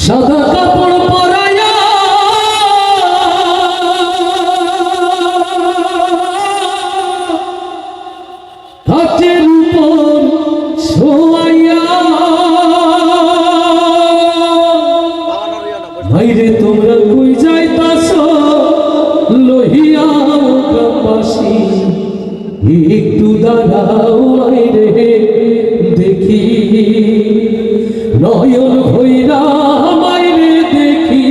সাদা কাপড় পরাইয়া হাতের উপর শোয়াইয়া ভাইরে তোমরা কই যাইতাছ লহিয়া গ্রামবাসী একটু দাঁড়াও মাইরে দেখি নয়ন ভৈরা মাইরে দেখি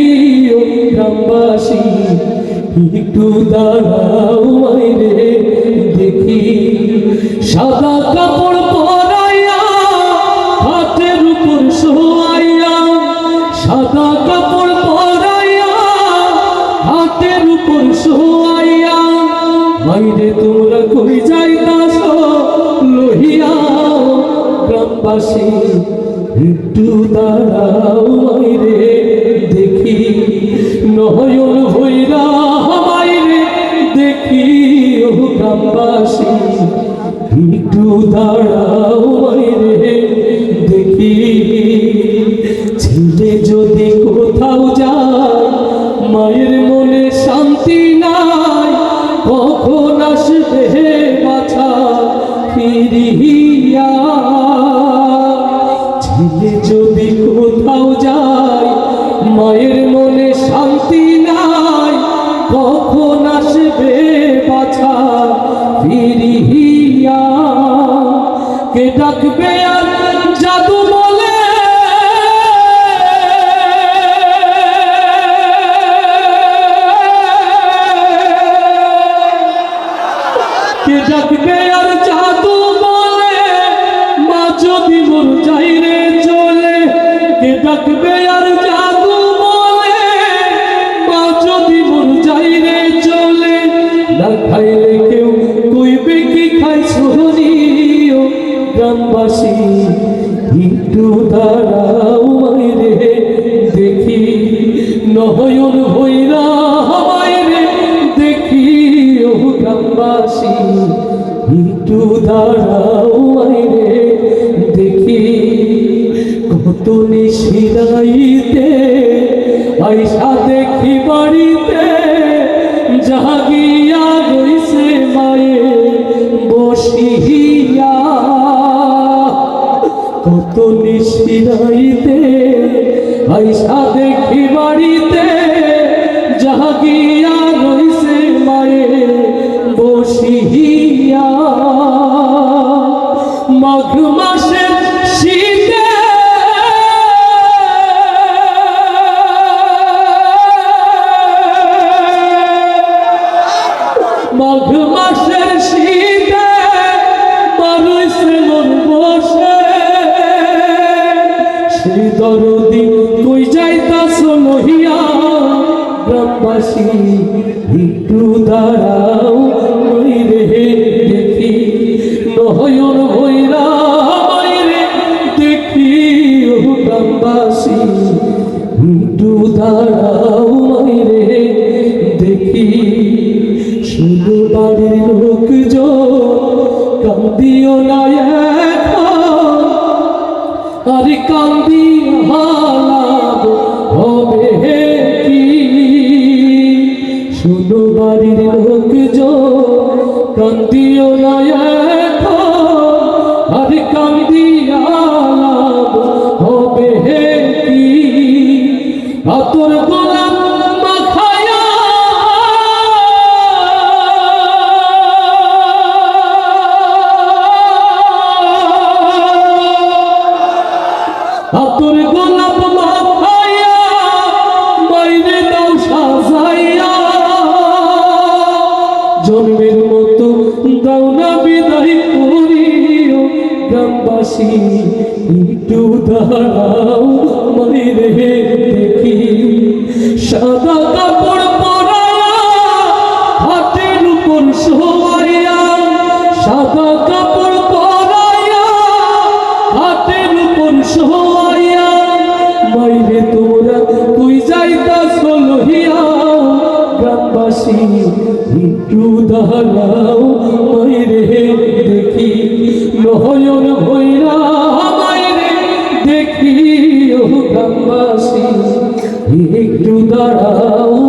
ও গ্রামবাসী একটু দাঁড়াও মাইরে দেখি সাদা কাপড় পরাইয়া হাতের উপর শোয়াইয়া সাদা কাপড় পরাইয়া হাতের উপর শোয়াইয়া মাইরে তোমরা কই যাইতাছ লহিয়া গ্রামবাসী একটু দাঁড়াও মাইরে দেখি নয়ন ভৈরা মাইরে দেখি ও গ্রামবাসী একটু দাঁড়াও মাইরে দেখি ছেলে যদি কোথাও যায় মায়ের মনে শান্তি নাই কখন আসবে বাছা ফিরিয়া ছেলে যদি কোথাও যায় মায়ের মনে শান্তি নাই কখন আসবে বাছা ফিরিয়া কে ডাকবে আর জাদু বলে কে ডাকবে আর জাদু বলে মা যদি মোর যাই রে চলে কে ডাকবে আর জাদু বলে মা যদি মোর যাই রে চলে না খাইলে কেউ কইবে কি খাই সোহরিও গ্রামবাসী একটু দাঁড়াও মাইরে দেখি নয়ন ভৈরা মাইরে দেখি ও গ্রামবাসী একটু দাঁড়াও মাইরে দেখি কত নিশিরাইতে আইসা দেখি বাড়িতে জাগিয়া রইছে মায়ে বসিয়া কত নিশিরাইতে আইসা দেখি বাড়িতে জাগিয়া রইছে মায়ে বসিয়া মাঘ মাসের শীতে মাঘ মাসের শীতে মানুষে মন বসে সেই দরদি কই যাইতাছ লহিয়া গ্রামবাসী একটু দাঁড়াও মাইরে দেখি নয়ন ভৈরা মাইরে দেখি ও গ্রামবাসী একটু দাঁড়াও মাইরে দেখি শুধু বাড়ির লোকজন কান্দিও না এখন আরে কান্দি হালাব হবে কি শুধু বাড়ির লোকজন কান্দিও না এখন আরে কান্দি হালাব হবে কি আতর গোলাপ মাখায়া আতর গোলাপ মাখাইয়া বাইরে দাও সাজাইয়া জন্মের মতো দাও না বিদায় করিও গ্রামবাসী একটু দাঁড়াও মাইরে দেখি সাদা কাপড় পরাইয়া হাতের উপর শোয়াইয়া সাদা কাপড় পরাইয়া হাতের উপর শোয়াইয়া মাইরে তোরা তুই যাইতাছ লহিয়া গ্রামবাসী একটু দাঁড়াও মাইরে দেখি নয়ন ভৈরা মাইরে দেখি ও গ্রামবাসী। একটু দাঁড়াও